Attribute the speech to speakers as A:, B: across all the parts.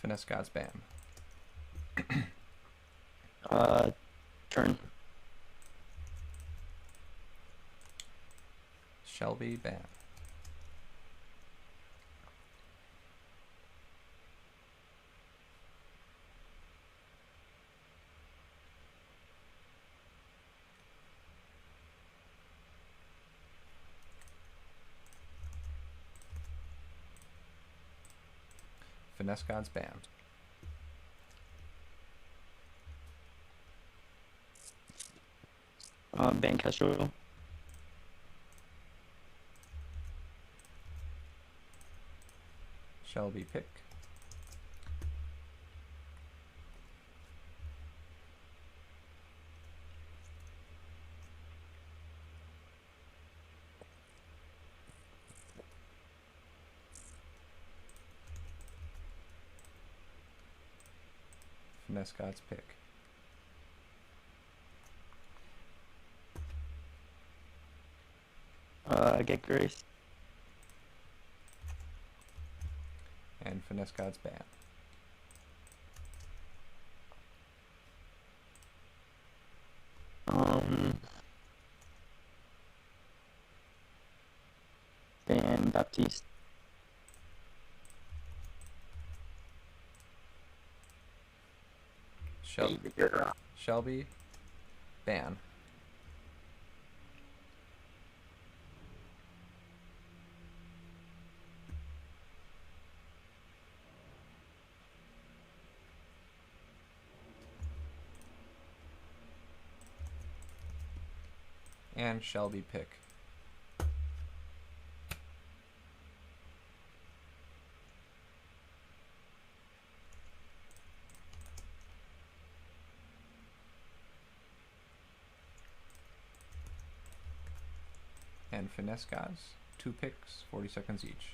A: Finesse Gods Bam.
B: Turn.
A: Shelby Bam. Finesse Gods Bam.
B: Ban Castro.
A: Shelby pick. Finesse Gods pick.
B: Get Grace.
A: And Finesse Gods Bam.
B: Ban Baptiste.
A: Shelby Ban. And Shelby pick. And Finesse Gods, 2 picks, 40 seconds each.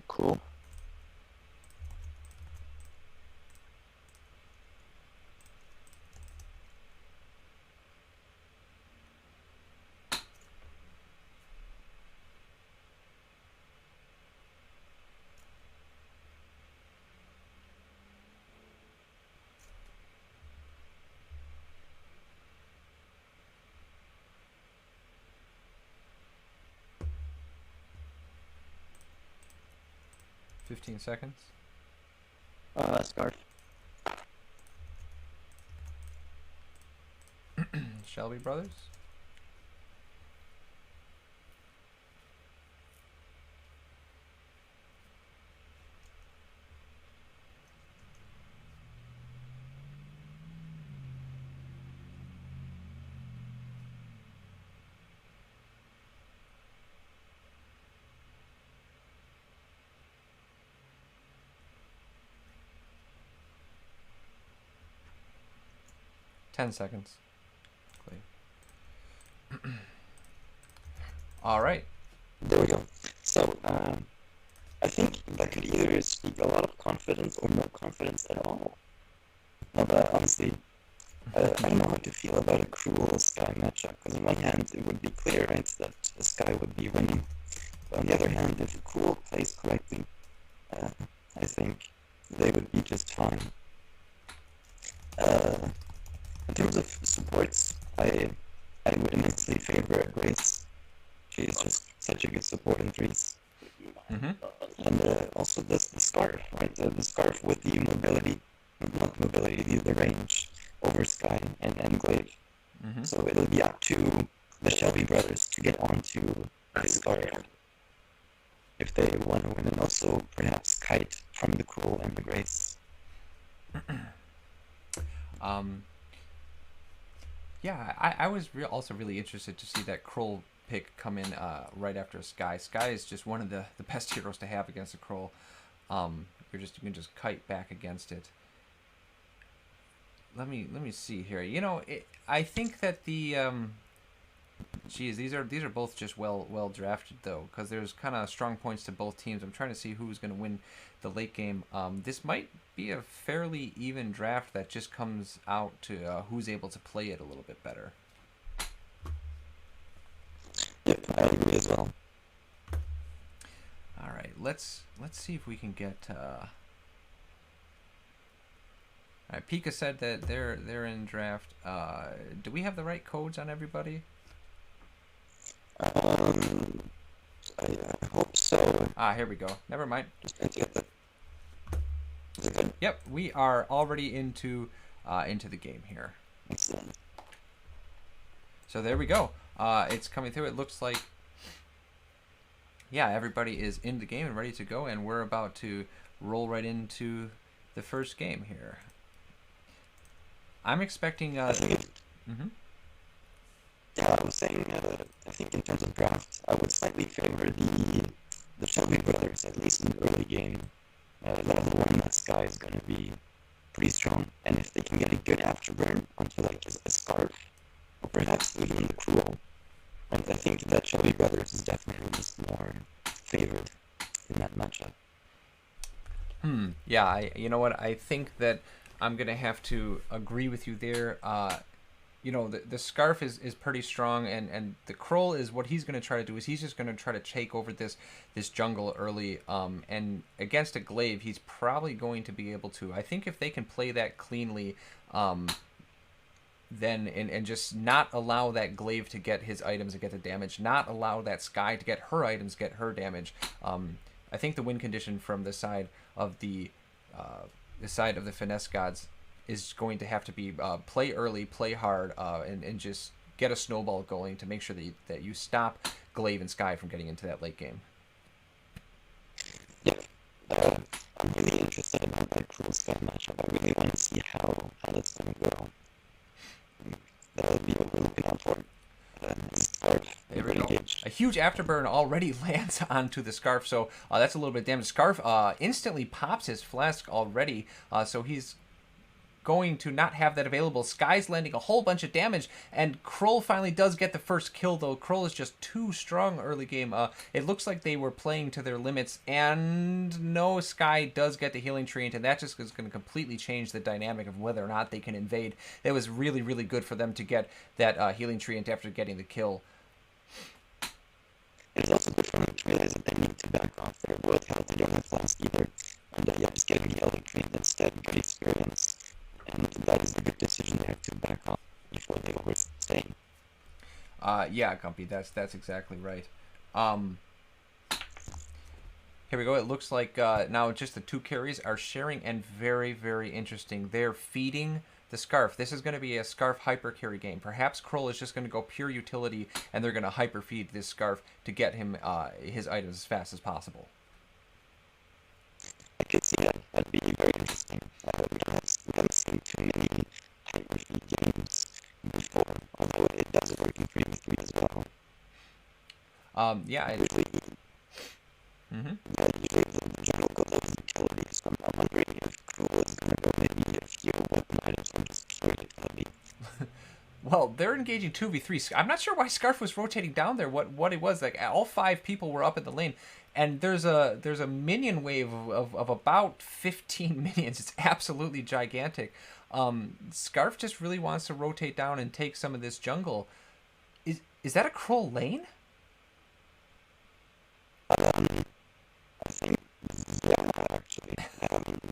B: Cool.
A: Fifteen seconds.
B: Scarf.
A: Shelby Brothers. Ten seconds. All right.
B: There we go. So, I think that could either speak a lot of confidence or no confidence at all. No, but honestly, I don't know how to feel about a Cruel Sky matchup, because on one hand, it would be clear, right, that the Sky would be winning. But on the other hand, if Cruel plays correctly, I think they would be just fine. In terms of supports, I would immensely favor Grace. She is just such a good support in threes. And also the scarf, right? The scarf with the mobility, not mobility, the range over Sky and Glaive. So it'll be up to the Shelby brothers to get onto the scarf if they want to win, and also perhaps Kite from the Cruel and the Grace.
A: Yeah, I was also really interested to see that Kroll pick come in right after Sky. Sky is just one of the best heroes to have against a Kroll. You can just kite back against it. Let me see here. You know, I think that the geez, these are both just well drafted though, because there's kind of strong points to both teams. I'm trying to see who's going to win the late game. This might be a fairly even draft that just comes out to who's able to play it a little bit better.
B: Yep, I agree as well.
A: let's see if we can get. All right, Pika said that they're in draft. Do we have the right codes on everybody?
B: I hope so.
A: Here we go. Never mind.
B: Just going to get the. Is it good?
A: Yep, we are already into the game here.
B: Excellent.
A: So there we go. It's coming through. It looks like, yeah, everybody is in the game and ready to go, and we're about to roll right into the first game here. I'm expecting.
B: Mm-hmm. Yeah, I was saying. I think in terms of draft, I would slightly favor the Shelby brothers, at least in the early game. Level 1, that Sky is going to be pretty strong, and if they can get a good afterburn onto like a Scarf, or perhaps even the Cruel, and I think that Shelby brothers is definitely just more favored in that matchup.
A: Yeah, you know what? I think that I'm gonna have to agree with you there. You know, the Scarf is pretty strong, and the Kroll is what he's going to try to do is he's just going to try to take over this jungle early. And against a Glaive, he's probably going to be able to. I think if they can play that cleanly, then and just not allow that Glaive to get his items and get the damage, not allow that Sky to get her items, get her damage. I think the win condition from the side of the Finesse gods is going to have to be play early, play hard, and just get a snowball going to make sure that you stop Glaive and Sky from getting into that late game.
B: Yeah, I'm really interested about that Cruel Sky matchup. I really want to see how that's going to go. That'll be what we're looking out for.
A: There we go. A huge afterburn already lands onto the Scarf, so that's a little bit of damage. Scarf instantly pops his flask already, so he's going to not have that available. Sky's landing a whole bunch of damage, and Kroll finally does get the first kill, though. Kroll is just too strong early game. It looks like they were playing to their limits, and no, Sky does get the healing treant, and that just is going to completely change the dynamic of whether or not they can invade. It was really, really good for them to get that healing treant after getting the kill.
B: It's also good for them to realize that they need to back off their wood health. They don't have flask either, and yeah, just getting the healing treant instead, good experience. And that is a good decision there to back off before they overstay.
A: Yeah, Gumpy, that's exactly right. Here we go. It looks like now just the two carries are sharing, and very, very interesting. They're feeding the Scarf. This is going to be a Scarf hyper carry game. Perhaps Kroll is just going to go pure utility, and they're going to hyper feed this Scarf to get him his items as fast as possible.
B: I could see that. That'd be very interesting. We haven't seen too many hyper-feed games before, although it does work in 3v3 as well.
A: Yeah.
B: Usually, usually the general goal is utility, so I'm wondering if Cruel is going to go maybe a few weapon items or just pure utility.
A: Well, they're engaging 2v3. I'm not sure why Scarf was rotating down there, what it was. Like, all 5 people were up in the lane. And there's a minion wave of about 15 minions. It's absolutely gigantic. Scarf just really wants to rotate down and take some of this jungle. Is that a Kroll lane?
B: I think, yeah, actually.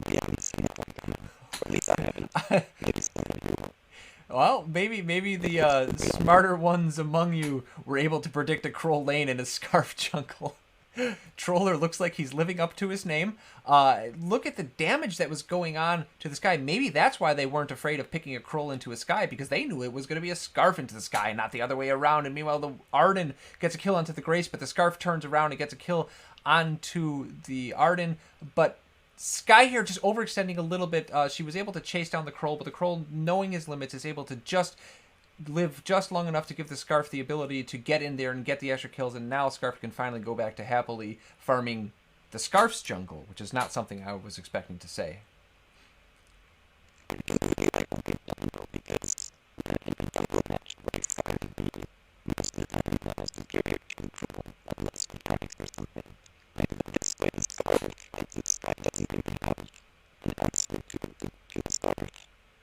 B: We haven't seen that one coming. Or at least I haven't. Maybe some of you will.
A: Well, maybe the smarter ones among you were able to predict a Kroll lane in a Scarf jungle. Troller looks like he's living up to his name. Look at the damage that was going on to the Sky. Maybe that's why they weren't afraid of picking a Kroll into a Sky, because they knew it was going to be a Scarf into the Sky, not the other way around. And meanwhile, the Arden gets a kill onto the Grace, but the Scarf turns around and gets a kill onto the Arden. But Sky here just overextending a little bit. She was able to chase down the Kroll, but the Kroll, knowing his limits, is able to just live just long enough to give the Scarf the ability to get in there and get the extra kills, and now Scarf can finally go back to happily farming the Scarf's jungle, which is not something I was expecting to say.
B: I really like what they've done, though, because in a jungle match, like Sky would be most of the time superior to Cruel, unless mechanics or something. And this way, the Scarf, like the Sky doesn't really have an answer to the Scarf,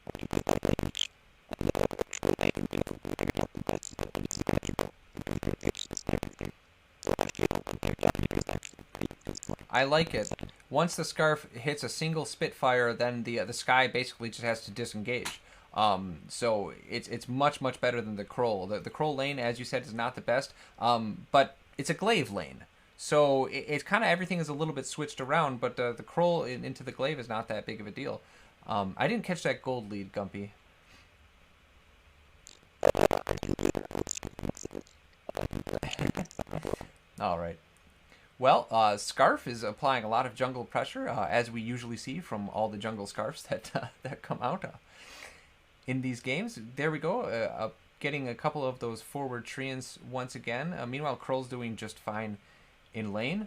B: or to put that range. And Cruel lane, maybe not the best, but it is manageable with rotations and everything. So I feel what they've done here is actually pretty smart.
A: I like it. Once the Scarf hits a single Spitfire, then the Sky basically just has to disengage. So it's much better than the Kroll. The Kroll lane, as you said, is not the best, but it's a glaive lane. So it's kind of everything is a little bit switched around, but the Kroll into the glaive is not that big of a deal. I didn't catch that gold lead, Gumpy. All right. Well, Scarf is applying a lot of jungle pressure, as we usually see from all the jungle scarfs that come out in these games. There we go, getting a couple of those forward treants once again. Meanwhile, Kroll's doing just fine in lane.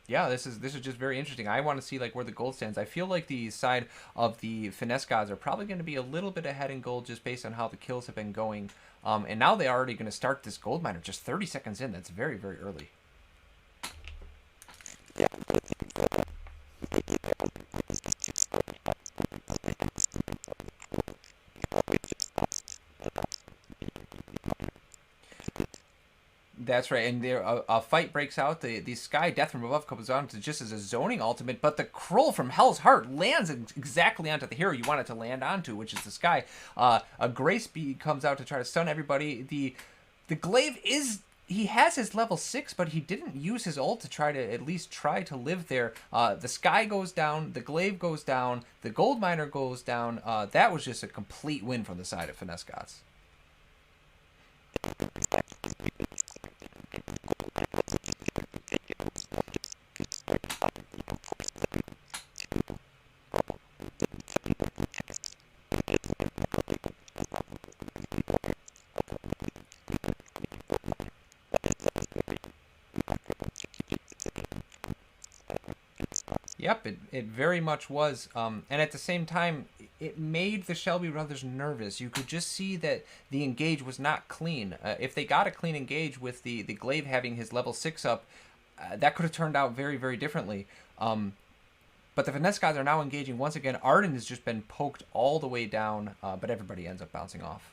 A: Yeah, this is just very interesting. I want to see like where the gold stands. I feel like the side of the Finesse gods are probably going to be a little bit ahead in gold just based on how the kills have been going. And now they're already going to start this gold miner just 30 seconds in. That's very, very early.
B: Yeah, but I think that maybe the other point is just too smart because they understand that the pool always just lost
A: That's right, and there a fight breaks out. The Sky Death from above comes on to just as a zoning ultimate, but the Kroll from Hell's Heart lands exactly onto the hero you want it to land onto, which is the Sky. A Grace Bead comes out to try to stun everybody. The Glaive he has his level 6, but he didn't use his ult to try to at least try to live there. The Sky goes down, the Glaive goes down, the Gold Miner goes down. That was just a complete win from the side of Finesse Gods. Yep, it very much was. And at the same time, it made the Shelby brothers nervous. You could just see that the engage was not clean. If they got a clean engage with the Glaive having his level 6 up, that could have turned out very, very differently. But the Finesse guys are now engaging once again. Arden has just been poked all the way down, but everybody ends up bouncing off.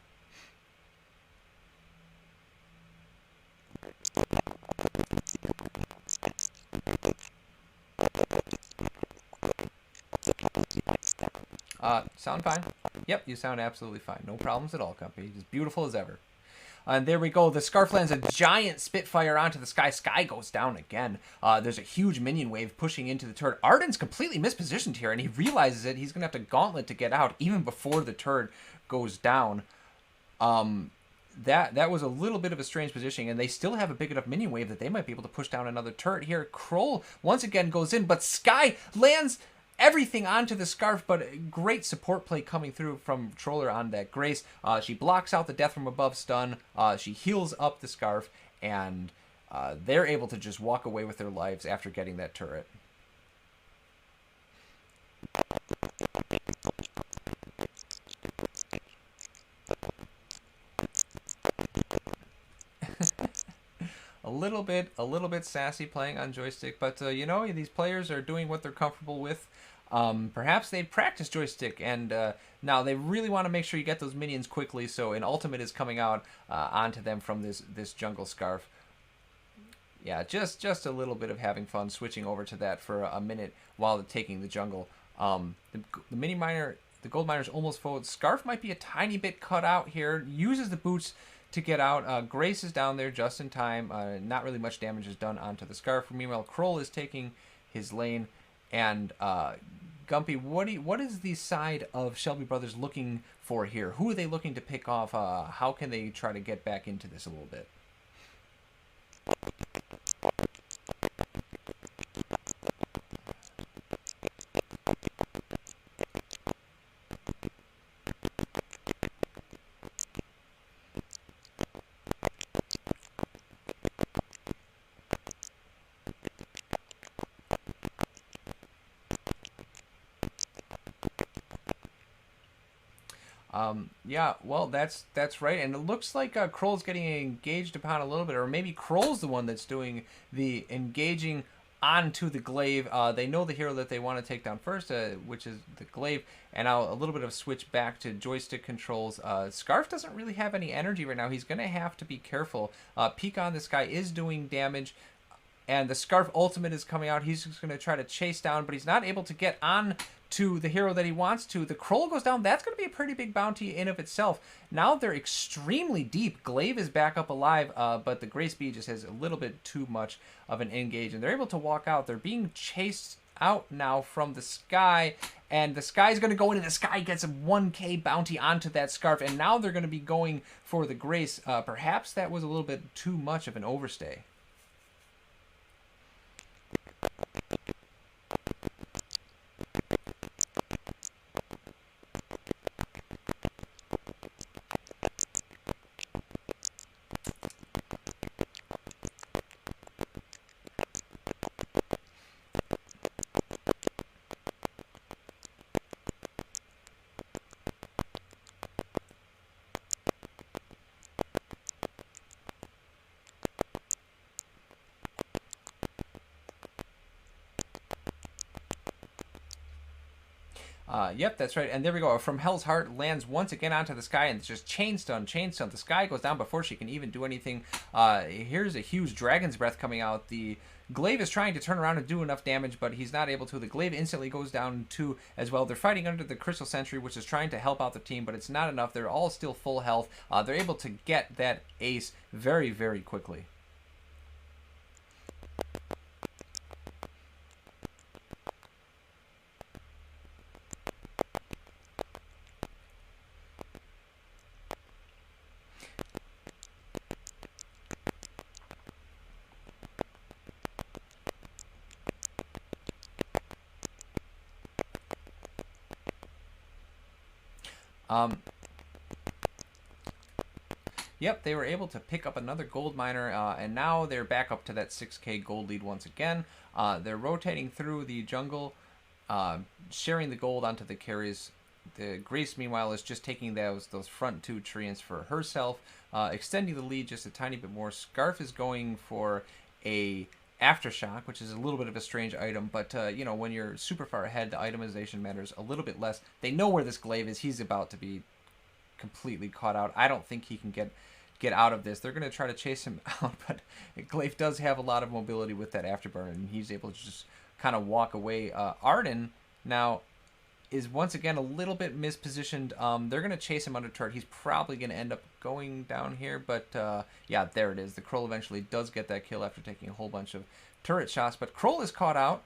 A: Sound fine? Yep, you sound absolutely fine. No problems at all, company. As beautiful as ever. And there we go. The Scarf lands a giant Spitfire onto the Sky. Sky goes down again. There's a huge minion wave pushing into the turret. Arden's completely mispositioned here, and he realizes it. He's going to have to gauntlet to get out even before the turret goes down. That was a little bit of a strange positioning, and they still have a big enough minion wave that they might be able to push down another turret here. Kroll once again goes in, but Sky lands everything onto the Scarf, but great support play coming through from Troller on that Grace. She blocks out the Death from Above stun. She heals up the Scarf, and they're able to just walk away with their lives after getting that turret. A little bit sassy playing on joystick, but you know, these players are doing what they're comfortable with. Perhaps they practice joystick, and now they really want to make sure you get those minions quickly, so an ultimate is coming out onto them from this jungle Scarf. Yeah, just a little bit of having fun, switching over to that for a minute while taking the jungle. The mini miner, the gold miner's almost full. Scarf might be a tiny bit cut out here. Uses the boots to get out. Grace is down there just in time. Not really much damage is done onto the Scarf. Meanwhile, Kroll is taking his lane. And Gumpy, what is the side of Shelby Brothers looking for here? Who are they looking to pick off? How can they try to get back into this a little bit? Yeah, well, that's right, and it looks like Kroll's getting engaged upon a little bit, or maybe Kroll's the one that's doing the engaging onto the Glaive. They know the hero that they want to take down first, which is the Glaive, and now a little bit of switch back to joystick controls. Scarf doesn't really have any energy right now. He's going to have to be careful. Peek on this guy is doing damage, and the Scarf ultimate is coming out. He's just going to try to chase down, but he's not able to get on to the hero that he wants to. The Kroll goes down. That's going to be a pretty big bounty in of itself. Now they're extremely deep. Glaive is back up alive, but the Grace Bee just has a little bit too much of an engage, and they're able to walk out. They're being chased out now from the Sky, and the Sky's going to go in, and the Sky gets a 1k bounty onto that Scarf, and now they're going to be going for the Grace. Perhaps that was a little bit too much of an overstay. Yep, that's right. And there we go. From Hell's Heart lands once again onto the Sky, and it's just chain stun. The Sky goes down before she can even do anything. Here's a huge Dragon's Breath coming out. The Glaive is trying to turn around and do enough damage, but he's not able to. The Glaive instantly goes down too as well. They're fighting under the Crystal Sentry, which is trying to help out the team, but it's not enough. They're all still full health. They're able to get that ace very, very quickly. Yep, they were able to pick up another gold miner, and now they're back up to that 6k gold lead once again. They're rotating through the jungle, sharing the gold onto the carries. The Grace, meanwhile, is just taking those front two treants for herself, extending the lead just a tiny bit more. Scarf is going for a Aftershock, which is a little bit of a strange item, but you know, when you're super far ahead, the itemization matters a little bit less. They know where this Glaive is. He's about to be completely caught out. I don't think he can get out of this. They're going to try to chase him out, but Glaive does have a lot of mobility with that Afterburn, and he's able to just kind of walk away. Arden now is once again a little bit mispositioned. They're going to chase him under turret. He's probably going to end up going down here, but yeah, there it is. The Kroll eventually does get that kill after taking a whole bunch of turret shots, but Kroll is caught out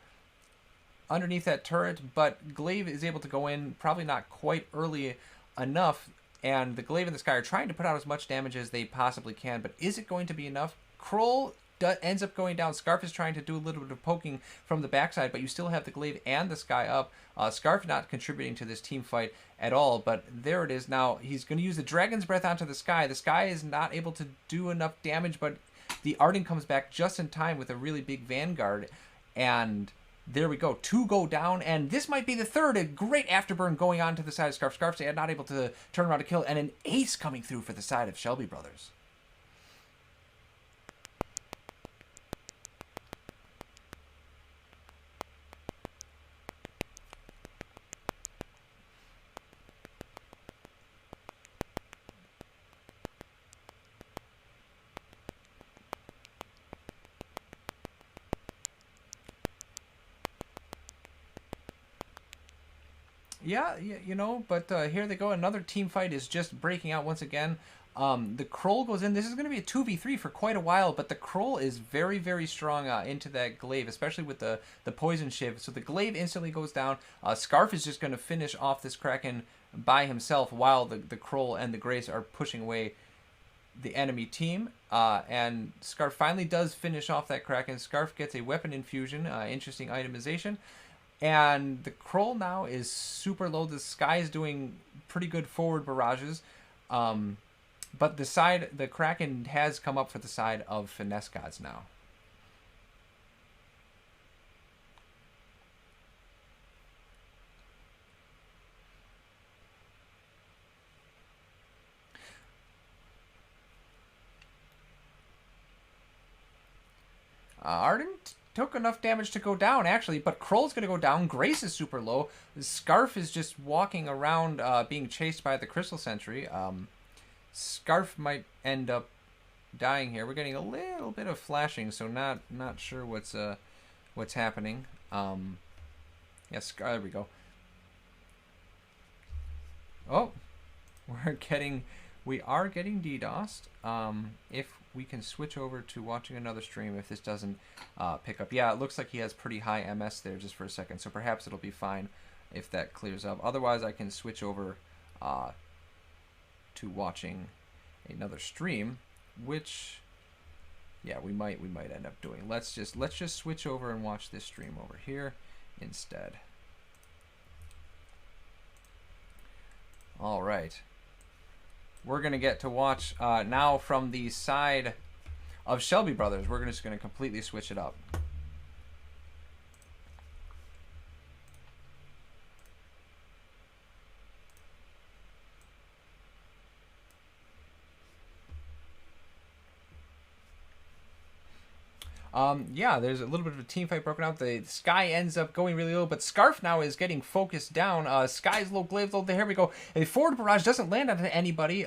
A: underneath that turret, but Glaive is able to go in, probably not quite early enough, and the Glaive and the Sky are trying to put out as much damage as they possibly can, but is it going to be enough? Kroll ends up going down. Scarf is trying to do a little bit of poking from the backside, but you still have the Glaive and the Sky up. Scarf not contributing to this team fight at all, but there it is. Now he's going to use the Dragon's Breath onto the Sky. The Sky is not able to do enough damage, but the Arden comes back just in time with a really big Vanguard, and there we go. Two go down, and this might be the third. A great Afterburn going on to the side of Scarf. Scarf's not able to turn around to kill, and an ace coming through for the side of Shelby Brothers. Yeah, you know, but here they go. Another team fight is just breaking out once again. The Kroll goes in. This is going to be a 2v3 for quite a while, but the Kroll is very, very strong into that Glaive, especially with the Poison Shiv. So the Glaive instantly goes down. Scarf is just going to finish off this Kraken by himself while the Kroll and the Grace are pushing away the enemy team. And Scarf finally does finish off that Kraken. Scarf gets a weapon infusion, interesting itemization. And the Kroll now is super low. The Sky is doing pretty good forward barrages. But the Kraken has come up for the side of Finesse Gods now. Arden took enough damage to go down, actually, but Kroll's going to go down. Grace is super low. Scarf is just walking around being chased by the Crystal Sentry. Scarf might end up dying here. We're getting a little bit of flashing, so not sure what's happening. Yes, there we go. Oh, we are getting DDoSed. If we can switch over to watching another stream, if this doesn't pick up. Yeah, it looks like he has pretty high MS there just for a second, so perhaps it'll be fine if that clears up. Otherwise, I can switch over to watching another stream, which, yeah, we might end up doing. Let's just switch over and watch this stream over here instead. All right. We're going to get to watch now from the side of Shelby Brothers. We're just going to completely switch it up. Yeah, there's a little bit of a team fight broken out. The Sky ends up going really low, but Scarf now is getting focused down. Sky's low, Glaive's low. Here we go. A forward barrage doesn't land on anybody.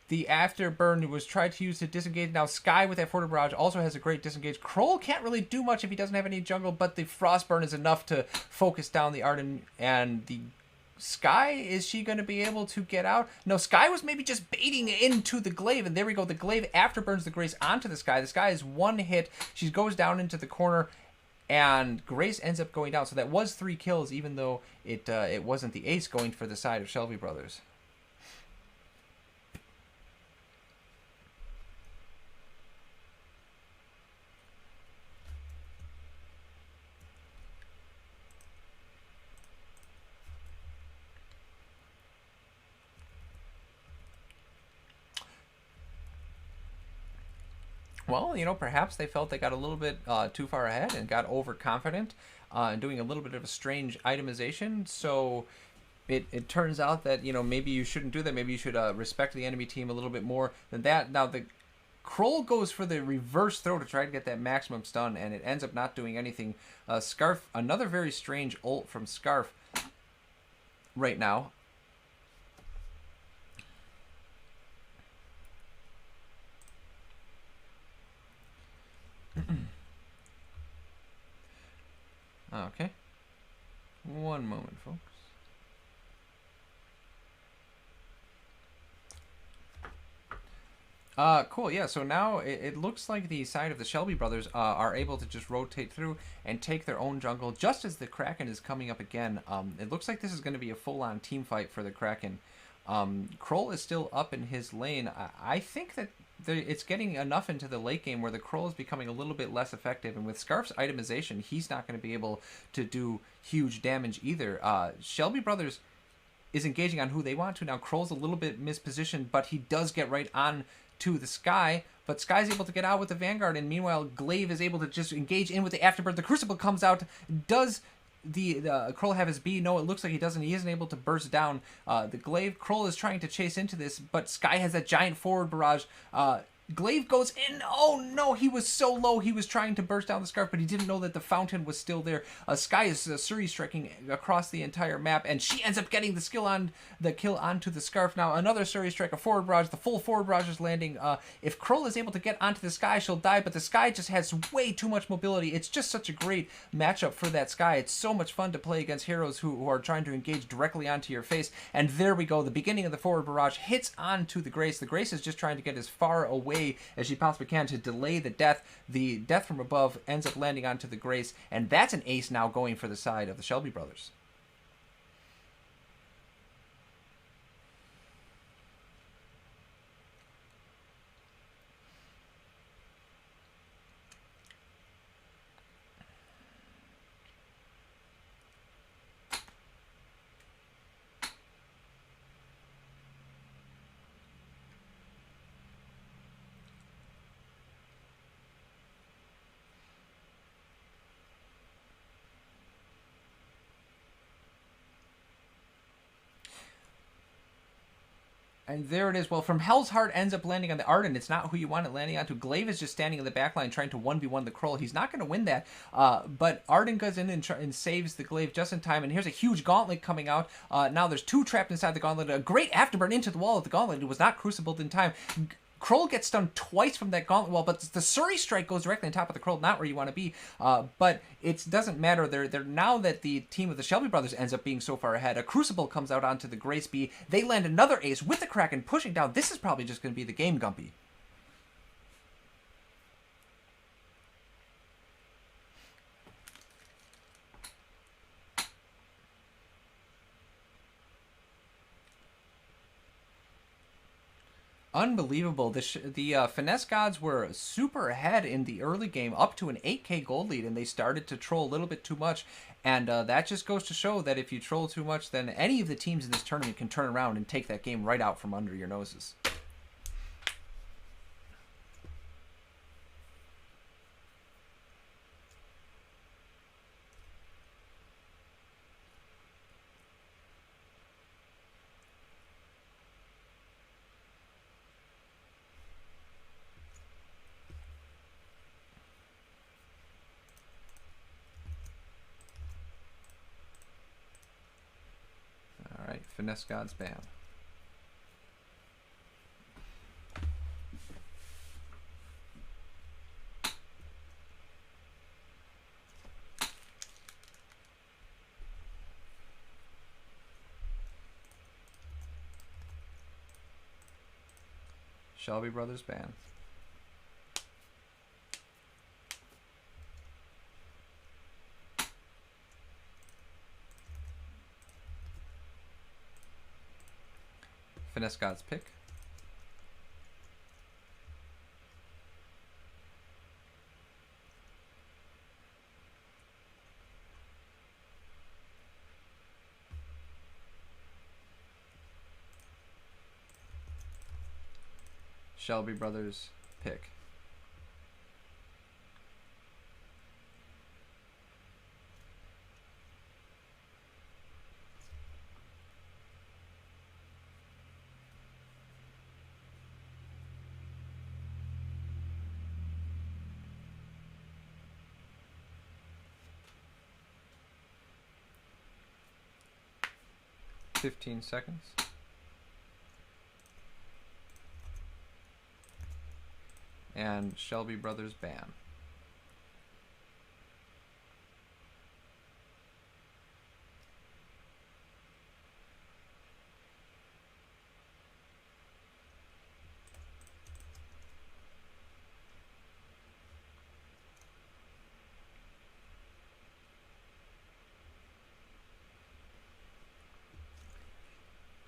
A: The afterburn was tried to use to disengage. Now Sky with that forward barrage also has a great disengage. Kroll can't really do much if he doesn't have any jungle, but the Frostburn is enough to focus down the Arden and the Sky. Is she going to be able to get out? No, Sky was maybe just baiting into the Glaive, and there we go. The Glaive afterburns the Grace onto the Sky. The Sky is one hit. She goes down into the corner, and Grace ends up going down. So that was 3 kills, even though it wasn't the ace going for the side of Shelby Brothers. Well, you know, perhaps they felt they got a little bit too far ahead and got overconfident and doing a little bit of a strange itemization. So it turns out that, you know, maybe you shouldn't do that. Maybe you should respect the enemy team a little bit more than that. Now, the Kroll goes for the reverse throw to try to get that maximum stun, and it ends up not doing anything. Scarf, another very strange ult from Scarf right now. Okay. One moment, folks. Cool, yeah, so now it looks like the side of the Shelby Brothers are able to just rotate through and take their own jungle just as the Kraken is coming up again. It looks like this is going to be a full-on team fight for the Kraken. Kroll is still up in his lane. I think that it's getting enough into the late game where the Kroll is becoming a little bit less effective, and with Scarf's itemization, he's not going to be able to do huge damage either. Shelby Brothers is engaging on who they want to. Now, Kroll's a little bit mispositioned, but he does get right on to the Sky, but Sky's able to get out with the Vanguard, and meanwhile, Glaive is able to just engage in with the Afterbirth. The Crucible comes out. Does the Kroll have his B? No, it looks like he doesn't. He isn't able to burst down the Glaive. Kroll is trying to chase into this, but Sky has that giant forward barrage. Glaive goes in. Oh no, he was so low. He was trying to burst down the Scarf, but he didn't know that the fountain was still there. Sky is Suri striking across the entire map, and she ends up getting the kill onto the Scarf. Now another Suri strike, a forward barrage. The full forward barrage is landing. If Kroll is able to get onto the Sky, she'll die, but the Sky just has way too much mobility. It's just such a great matchup for that Sky. It's so much fun to play against heroes who are trying to engage directly onto your face. And there we go. The beginning of the forward barrage hits onto the Grace. The Grace is just trying to get as far away as she possibly can to delay the death. The death from above ends up landing onto the Grace, and that's an ace now going for the side of the Shelby Brothers. And there it is. Well, from Hell's Heart ends up landing on the Arden. It's not who you want it landing onto. Glaive is just standing in the back line trying to 1v1 the Kroll. He's not going to win that. But Arden goes in and saves the Glaive just in time. And here's a huge gauntlet coming out. Now there's 2 trapped inside the gauntlet. A great afterburn into the wall of the gauntlet. It was not crucibled in time. Kroll gets stunned twice from that gauntlet wall, but the Surrey strike goes directly on top of the Kroll, not where you want to be. But it doesn't matter. They're now that the team of the Shelby brothers ends up being so far ahead, a Crucible comes out onto the Grace B. They land another ace with the Kraken pushing down. This is probably just going to be the game, Gumpy. Unbelievable. The Finesse gods were super ahead in the early game, up to an 8k gold lead, and they started to troll a little bit too much. And that just goes to show that if you troll too much, then any of the teams in this tournament can turn around and take that game right out from under your noses. Alright, Finesse gods ban. Shelby brothers ban. Finesse gods pick. Shelby brothers pick. $15 seconds. And Shelby brothers ban.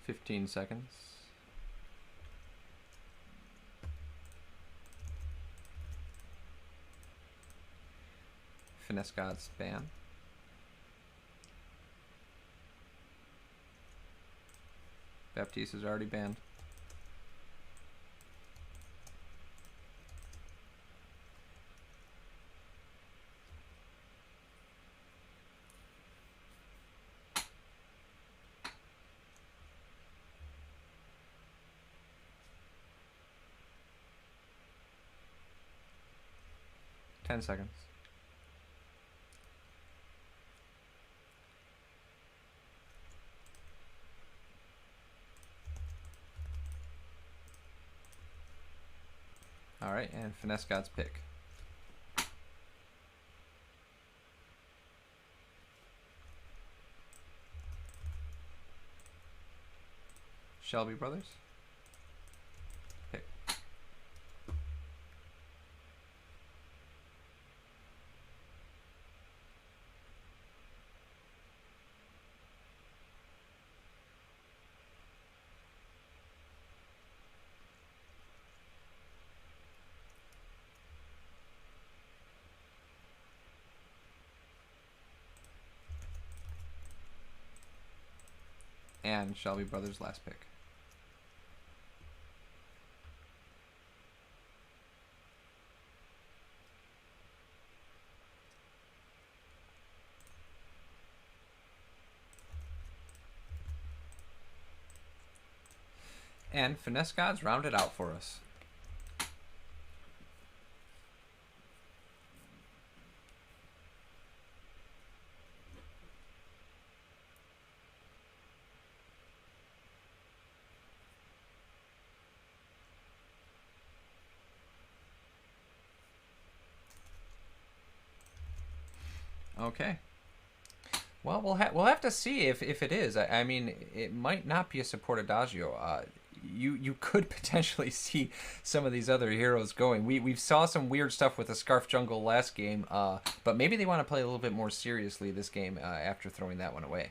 A: $15 seconds. Finesse gods ban. Baptiste is already banned. $10 seconds. Alright, and Finesse gods pick. Shelby brothers pick. And Shelby brothers last pick. And Finesse gods round it out for us. Okay. Well, we'll have to see if it is. I mean, it might not be a support adagio. You could potentially see some of these other heroes going. We saw some weird stuff with the Scarf Jungle last game, but maybe they want to play a little bit more seriously this game after throwing that one away.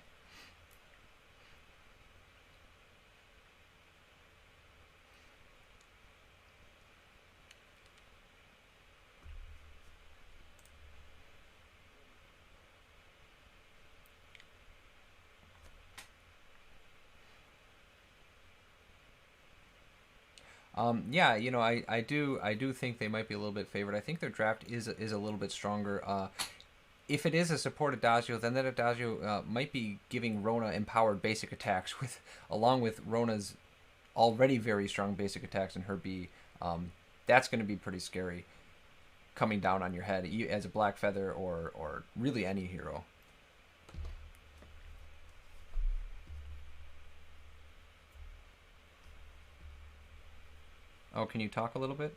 A: Yeah, I do think they might be a little bit favored. I think their draft is a little bit stronger. If it is a support adagio, then that adagio might be giving Rona empowered basic attacks with, along with Rona's already very strong basic attacks in her B. That's going to be pretty scary coming down on your head as a Black Feather or really any hero. Oh, can you talk a little bit?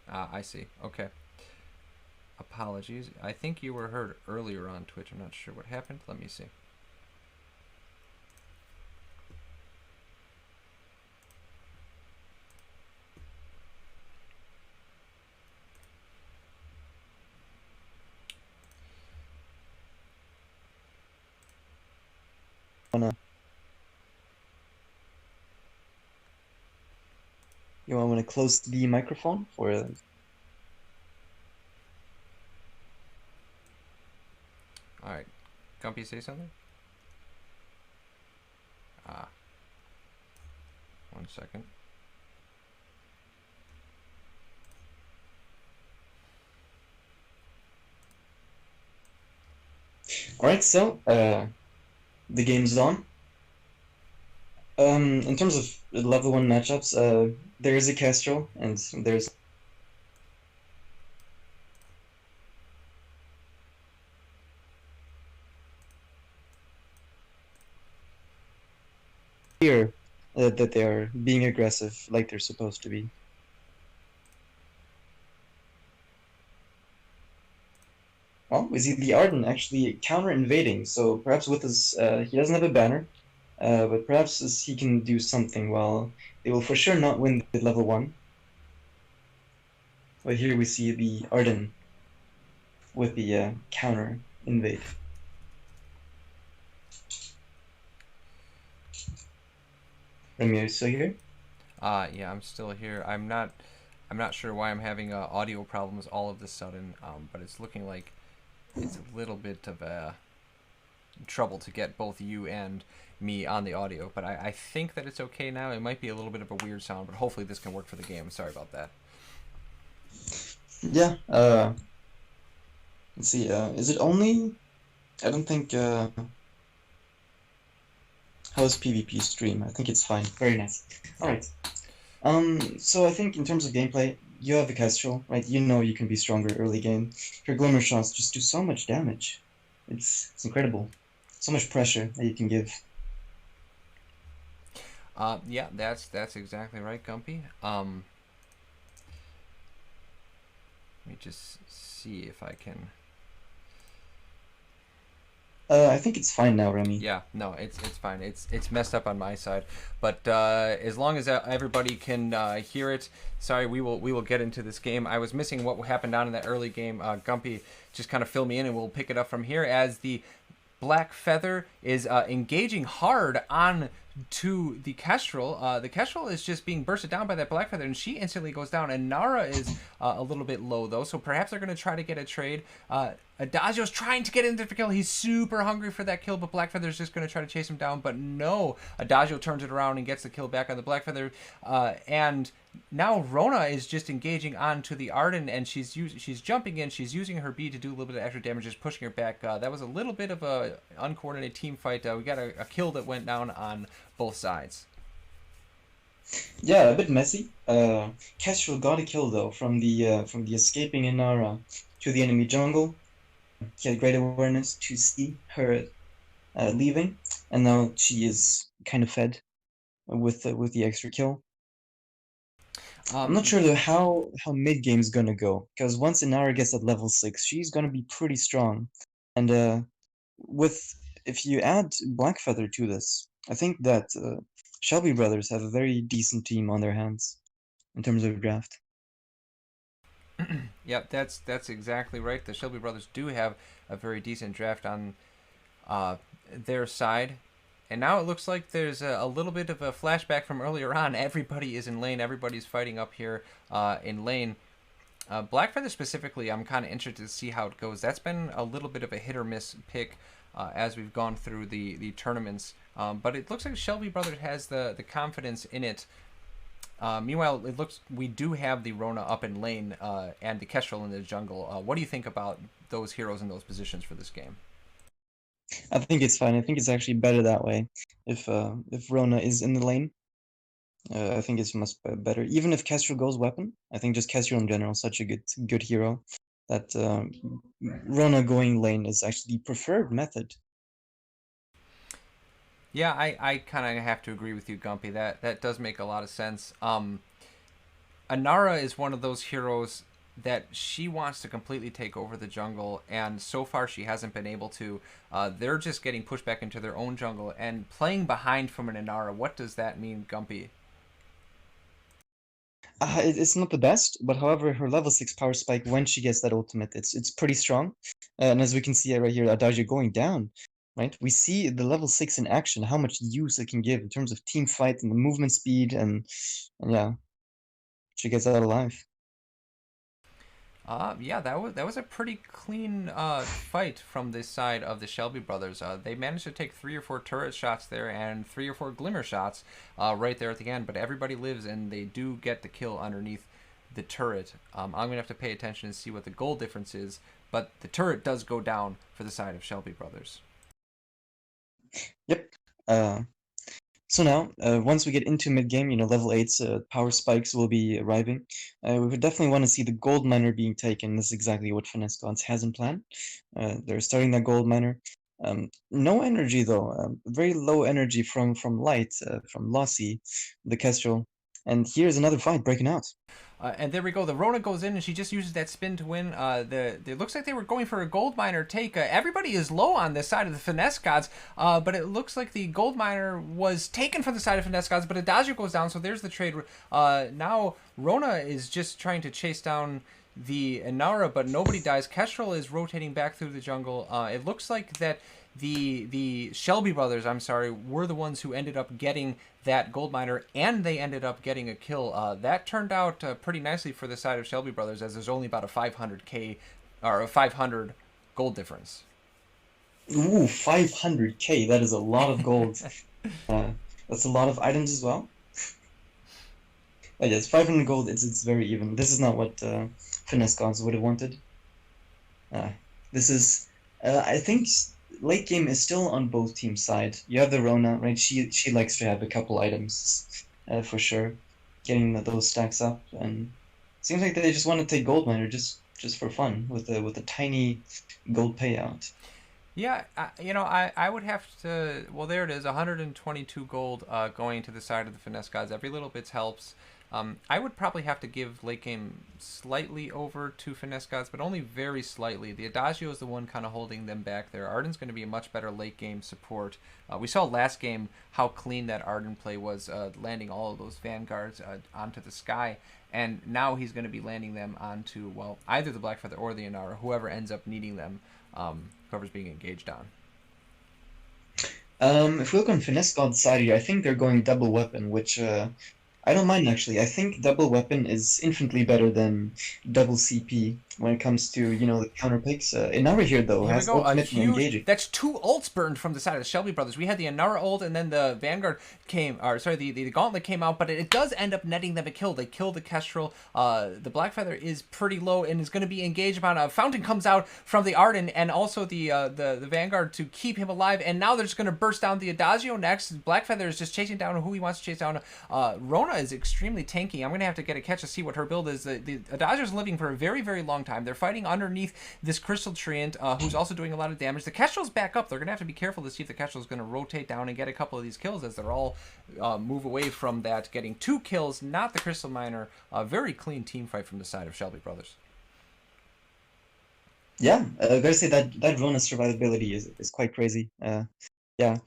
A: Ah, I see. Okay. Apologies. I think you were heard earlier on Twitch. I'm not sure what happened. Let me see.
B: You want to close the microphone for?
A: All right. Gumpy, say something? Ah. 1 second.
B: All right, so the game's on. In terms of level 1 matchups, there is a Kestrel, and there's here that they are being aggressive like they're supposed to be. Well, we see the Arden actually counter-invading, so perhaps with his, he doesn't have a banner, but perhaps he can do something. Well, they will for sure not win the level 1. But here we see the Arden with the counter-invade. Remy, are you still here?
A: Yeah, I'm still here. I'm not sure why I'm having audio problems all of a sudden, but it's looking like it's a little bit of a trouble to get both you and me on the audio. But I think that it's okay now. It might be a little bit of a weird sound, but hopefully this can work for the game. Sorry about that.
B: Yeah. Let's see. Is it only? I don't think. How's PvP stream? I think it's fine. Very nice. All right. So I think in terms of gameplay, you have a Kestrel, right? You know you can be stronger early game. Your Glimmer shots just do so much damage. It's incredible. So much pressure that you can give.
A: Yeah, that's exactly right, Gumpy. Let me just see if I can.
B: I think it's fine now, Remy.
A: Yeah, no, it's fine. It's messed up on my side, but as long as everybody can hear it. Sorry, we will get into this game. I was missing what happened down in that early game. Gumpy, just kind of fill me in, and we'll pick it up from here as the Black Feather is engaging hard on to the Kestrel. The Kestrel is just being bursted down by that Black Feather, and she instantly goes down. And Nara is a little bit low, though, so perhaps they're going to try to get a trade. Adagio's trying to get into the kill. He's super hungry for that kill, but Black Feather's just going to try to chase him down. But no, Adagio turns it around and gets the kill back on the Black Feather. And now Rona is just engaging onto the Arden, and she's jumping in. She's using her B to do a little bit of extra damage, just pushing her back. That was a little bit of a uncoordinated team fight. We got a kill that went down on both sides.
B: Yeah, a bit messy. Kestrel got a kill though from the escaping Inara to the enemy jungle. He had great awareness to see her leaving, and now she is kind of fed with the extra kill. I'm not sure though how mid game's gonna go, because once Inara gets at level 6, she's gonna be pretty strong. And with if you add Blackfeather to this, I think that Shelby brothers have a very decent team on their hands in terms of draft.
A: Yep, that's exactly right. The Shelby brothers do have a very decent draft on uh, their side. And now it looks like there's a little bit of a flashback from earlier on. Everybody is in lane. Everybody's fighting up here in lane. Blackfeather specifically, I'm kind of interested to see how it goes. That's been a little bit of a hit or miss pick as we've gone through the tournaments. But it looks like Shelby Brothers has the confidence in it. Meanwhile, it looks we do have the Rona up in lane and the Kestrel in the jungle. What do you think about those heroes in those positions for this game?
B: I think it's fine. I think it's actually better that way. If Rona is in the lane, I think it's much better. Even if Kestrel goes weapon, I think just Kestrel in general is such a good hero that Rona going lane is actually the preferred method.
A: Yeah, I kind of have to agree with you, Gumpy. That does make a lot of sense. Anara is one of those heroes that she wants to completely take over the jungle, and so far she hasn't been able to. They're just getting pushed back into their own jungle and playing behind from an Anara. What does that mean, Gumpy?
B: It's not the best, but however, her level 6 power spike when she gets that ultimate, it's pretty strong. And as we can see right here, Adagio going down, right? We see the level 6 in action, how much use it can give in terms of team fight and the movement speed, and yeah, she gets out alive.
A: Yeah, that was a pretty clean fight from this side of the Shelby brothers. They managed to take 3 or 4 turret shots there and 3 or 4 glimmer shots right there at the end. But everybody lives, and they do get the kill underneath the turret. I'm gonna have to pay attention and see what the goal difference is. But the turret does go down for the side of Shelby brothers.
B: Yep. So now, once we get into mid game, level 8's power spikes will be arriving. We would definitely want to see the gold miner being taken. This is exactly what Finesse Gods has in plan. They're starting that gold miner. No energy though. Very low energy from Light, from Lossy, the Kestrel. And here's another fight breaking out.
A: And there we go. The Rona goes in, and she just uses that spin to win. It looks like they were going for a gold miner take. Everybody is low on this side of the Finesse Gods, but it looks like the gold miner was taken from the side of Finesse Gods, but Adagio goes down, so there's the trade. Now Rona is just trying to chase down the Inara, but nobody dies. Kestrel is rotating back through the jungle. It looks like that the Shelby brothers, I'm sorry, were the ones who ended up getting that gold miner, and they ended up getting a kill. That turned out pretty nicely for the side of Shelby brothers, as there's only about a 500k or a 500 gold difference.
B: Ooh, 500k. That is a lot of gold. That's a lot of items as well. Yes, 500 gold. It's very even. This is not what Finesse Gods would have wanted. Uh, this is, I think, late game is still on both teams' side. You have the Rona, right? She likes to have a couple items, for sure, getting those stacks up, and seems like they just want to take gold miner just for fun with a tiny gold payout.
A: Yeah, I would have to. Well, there it is, 122 gold going to the side of the Finesse Gods. Every little bit helps. I would probably have to give late game slightly over to Finesse Gods, but only very slightly. The Adagio is the one kind of holding them back there. Arden's going to be a much better late game support. We saw last game how clean that Arden play was, landing all of those Vanguards onto the sky, and now he's going to be landing them onto, well, either the Blackfeather or the Inara, whoever ends up needing them, whoever's being engaged on.
B: If we look on Finesse God's side here, I think they're going double weapon, which I don't mind actually. I think double weapon is infinitely better than double CP when it comes to, the counter picks. Inara here though
A: Here we
B: has
A: go. A
B: ultimate and
A: huge.
B: engaging.
A: That's 2 ults burned from the side of the Shelby brothers. We had the Inara ult, and then the Vanguard came. Or sorry, the Gauntlet came out, but it does end up netting them a kill. They kill the Kestrel. The Blackfeather is pretty low and is going to be engaged upon. A fountain comes out from the Arden, and also the Vanguard to keep him alive. And now they're just going to burst down the Adagio next. Blackfeather is just chasing down who he wants to chase down. Rona Rona is extremely tanky. I'm going to have to get a catch to see what her build is. The Adazer's living for a very, very long time. They're fighting underneath this Crystal Treant, who's also doing a lot of damage. The Kestrel's back up. They're going to have to be careful to see if the Kestrel's going to rotate down and get a couple of these kills as they're all move away from that. Getting 2 kills, not the Crystal Miner. A very clean team fight from the side of Shelby Brothers.
B: Yeah, I gotta say that Rona survivability is quite crazy. Yeah,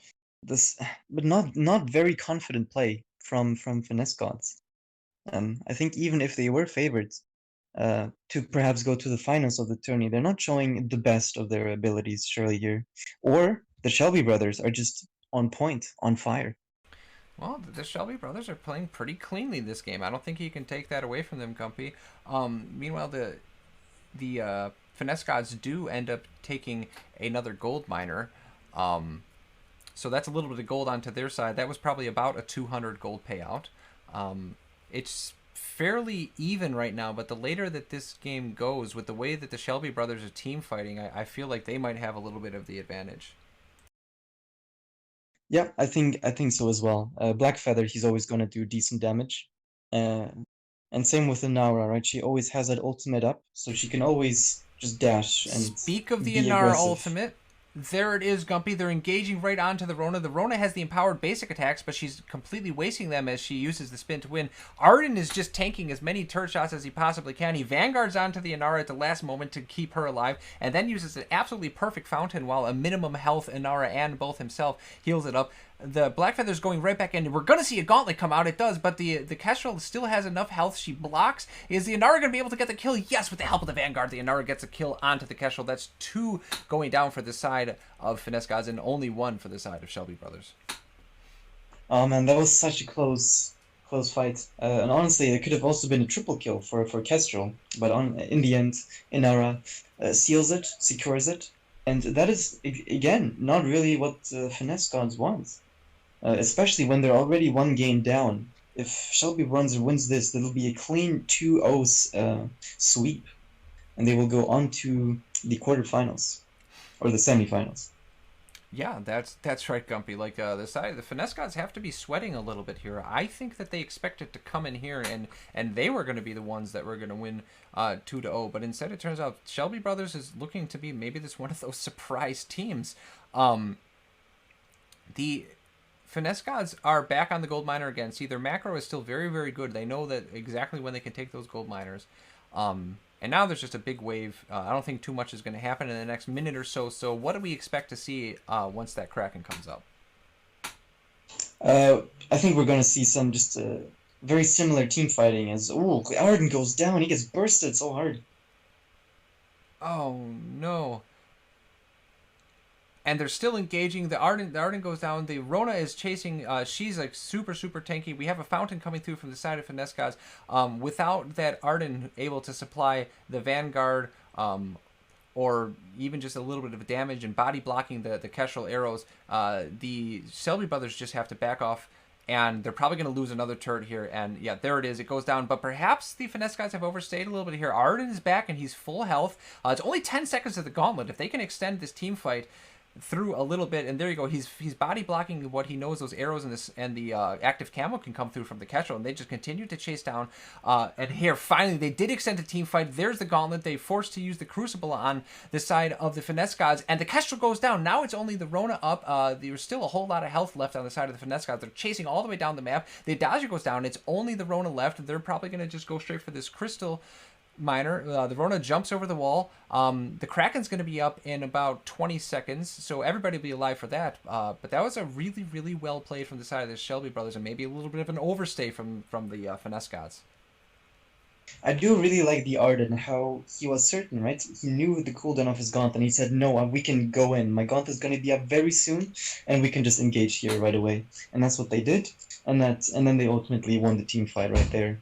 B: but not very confident play from Finesse Gods. I think even if they were favored to perhaps go to the finals of the tourney, they're not showing the best of their abilities surely here. Or the Shelby brothers are just on point, on fire.
A: Well, the Shelby brothers are playing pretty cleanly this game. I don't think you can take that away from them, Gumpy. Meanwhile, the Finesse Gods do end up taking another gold miner. So that's a little bit of gold onto their side. That was probably about a 200 gold payout. It's fairly even right now, but the later that this game goes, with the way that the Shelby brothers are team fighting, I feel like they might have a little bit of the advantage.
B: Yeah, I think so as well. Black Feather, he's always gonna do decent damage. And same with the Nara, right? She always has that ultimate up, so she can always just dash and
A: Speak of the
B: be
A: Inara
B: aggressive.
A: ultimate. There it is, Gumpy. They're engaging right onto the Rona. The Rona has the empowered basic attacks, but she's completely wasting them as she uses the spin to win. Arden is just tanking as many turret shots as he possibly can. He vanguards onto the Inara at the last moment to keep her alive, and then uses an absolutely perfect fountain while a minimum health Inara and both himself heals it up. The Blackfeather's going right back in. We're going to see a gauntlet come out. It does, but the Kestrel still has enough health. She blocks. Is the Inara going to be able to get the kill? Yes, with the help of the Vanguard, the Inara gets a kill onto the Kestrel. That's 2 going down for the side of Finesse Gods and only 1 for the side of Shelby Brothers.
B: Oh man, that was such a close fight. And honestly, it could have also been a triple kill for Kestrel, but in the end, Inara seals it, secures it, and that is again not really what Finesse Gods want. Especially when they're already 1 game down. If Shelby runs or wins this, it'll be a clean 2-0 sweep, and they will go on to the quarterfinals or the semifinals.
A: Yeah, that's right, Gumpy. Like the Finesse Gods have to be sweating a little bit here. I think that they expected to come in here and they were going to be the ones that were going to win 2-0, but instead it turns out Shelby Brothers is looking to be maybe this one of those surprise teams. The Finesse Gods are back on the gold miner again. See, their macro is still very, very good. They know that exactly when they can take those gold miners. And now there's just a big wave. I don't think too much is going to happen in the next minute or so. So what do we expect to see once that Kraken comes up?
B: I think we're going to see some just very similar team fighting as, oh, Arden goes down. He gets bursted so hard.
A: Oh, no. And they're still engaging. The Arden goes down. The Rona is chasing. She's like super, super tanky. We have a fountain coming through from the side of Finesse Gods. Without that Arden able to supply the Vanguard, or even just a little bit of damage and body blocking the Kestrel arrows, the Shelby brothers just have to back off. And they're probably going to lose another turret here. And yeah, there it is. It goes down. But perhaps the Finesse Guys have overstayed a little bit here. Arden is back and he's full health. It's only 10 seconds of the gauntlet. If they can extend this team fight through a little bit, and there you go, he's body blocking what he knows those arrows and the active camo can come through from the Kestrel, and they just continue to chase down. And here finally they did extend a team fight. There's the gauntlet. They forced to use the Crucible on the side of the Finesse Gods, and the Kestrel goes down. Now it's only the Rona up. There's still a whole lot of health left on the side of the Finesse Gods. They're chasing all the way down the map. The Adagia goes down. It's only the Rona left. They're probably going to just go straight for this Crystal Miner. The Rona jumps over the wall. The Kraken's going to be up in about 20 seconds, so everybody will be alive for that. But that was a really, really well played from the side of the Shelby brothers, and maybe a little bit of an overstay from the Finesse Gods.
B: I do really like the Arden, how he was certain, right? He knew the cooldown of his Gaunt, and he said, no, we can go in. My Gaunt is going to be up very soon, and we can just engage here right away. And that's what they did, and then they ultimately won the team fight right there.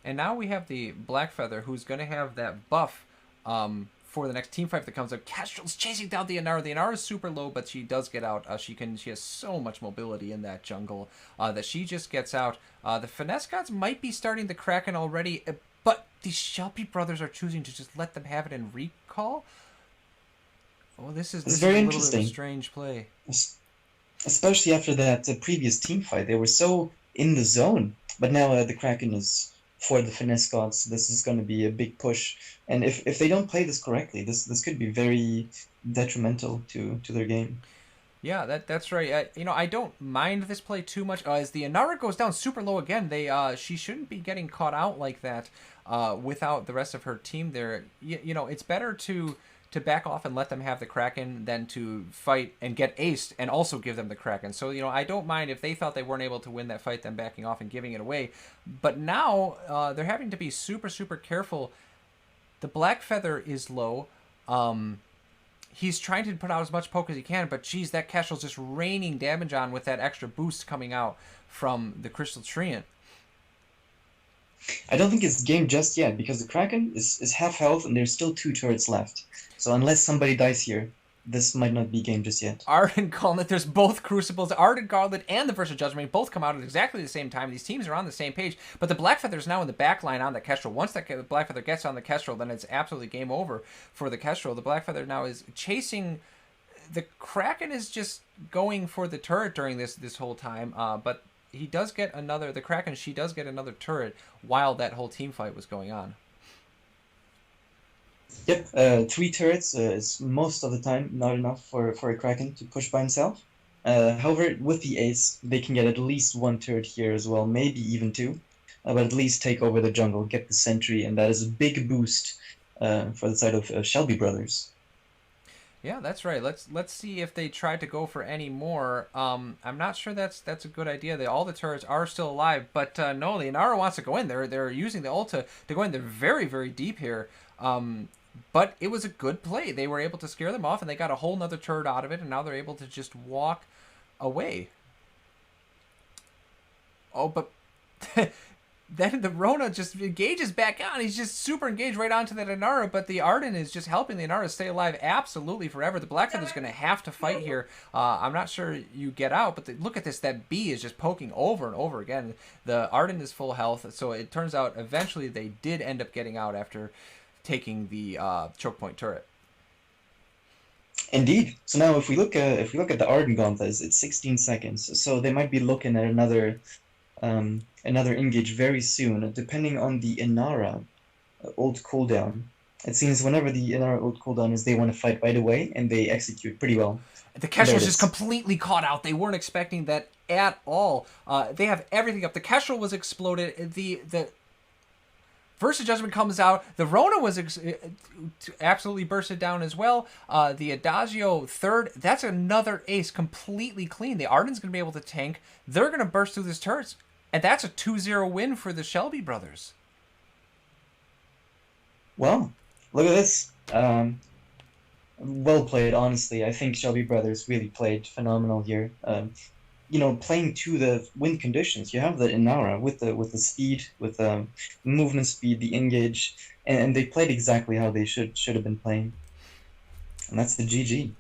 A: And now we have the Blackfeather, who's going to have that buff for the next team fight that comes up. Kestrel's chasing down the Inara. The Inara is super low, but she does get out. She has so much mobility in that jungle that she just gets out. The Finesse Gods might be starting the Kraken already, but the Shelby brothers are choosing to just let them have it in recall. Oh, this is
B: very
A: a little
B: interesting.
A: bit of a strange play.
B: Especially after that previous team fight, they were so in the zone. But now the Kraken is for the finesse gods. This is going to be a big push, and if they don't play this correctly, this could be very detrimental to their game.
A: Yeah, that's right. I don't mind this play too much. As the Inara goes down super low again, she shouldn't be getting caught out like that without the rest of her team there. It's better to back off and let them have the Kraken than to fight and get aced and also give them the Kraken. So, I don't mind if they thought they weren't able to win that fight, them backing off and giving it away. But now they're having to be super, super careful. The Black Feather is low. He's trying to put out as much poke as he can, but geez, that Kestrel's just raining damage on with that extra boost coming out from the Crystal Treant.
B: I don't think it's game just yet because the Kraken is half health and there's still 2 turrets left. So unless somebody dies here, this might not be game just yet.
A: Ardent Gauntlet, there's both Crucibles. Ardent Gauntlet and the Versa Judgment both come out at exactly the same time. These teams are on the same page, but the Blackfeather is now in the back line on the Kestrel. Once the Blackfeather gets on the Kestrel, then it's absolutely game over for the Kestrel. The Blackfeather now is chasing. The Kraken is just going for the turret during this whole time, but he does get another. The Kraken, she does get another turret while that whole team fight was going on.
B: Yep, 3 turrets is most of the time not enough for a Kraken to push by himself. However, with the Ace, they can get at least 1 turret here as well, maybe even 2. But at least take over the jungle, get the sentry, and that is a big boost for the side of Shelby brothers.
A: Yeah, that's right. Let's see if they try to go for any more. I'm not sure that's a good idea. All the turrets are still alive, but no, the Inara wants to go in. They're using the ult to go in. They're very, very deep here. But it was a good play. They were able to scare them off, and they got a whole nother turret out of it, and now they're able to just walk away. Oh, but then the Rona just engages back on. He's just super engaged right onto that Inara, but the Arden is just helping the Inara stay alive absolutely forever. The Blackfeather's going to have to fight here. I'm not sure you get out, but look at this. That bee is just poking over and over again. The Arden is full health, so it turns out eventually they did end up getting out after taking the choke point turret.
B: Indeed. So now, if we look at the Arden Gauntlet, it's 16 seconds. So they might be looking at another engage very soon, depending on the Inara ult cooldown. It seems whenever the Inara ult cooldown is, they want to fight right away, and they execute pretty well.
A: The Kestrel's just completely caught out. They weren't expecting that at all. They have everything up. The Kestrel was exploded. The Versa Judgment comes out. The Rona was absolutely bursted down as well. The Adagio third. That's another ace completely clean. The Arden's going to be able to tank. They're going to burst through this turret. And that's a 2-0 win for the Shelby brothers.
B: Well, look at this. Well played, honestly. I think Shelby brothers really played phenomenal here. Playing to the win conditions. You have the Inara with the speed, with the movement speed, the engage, and they played exactly how they should have been playing. And that's the GG.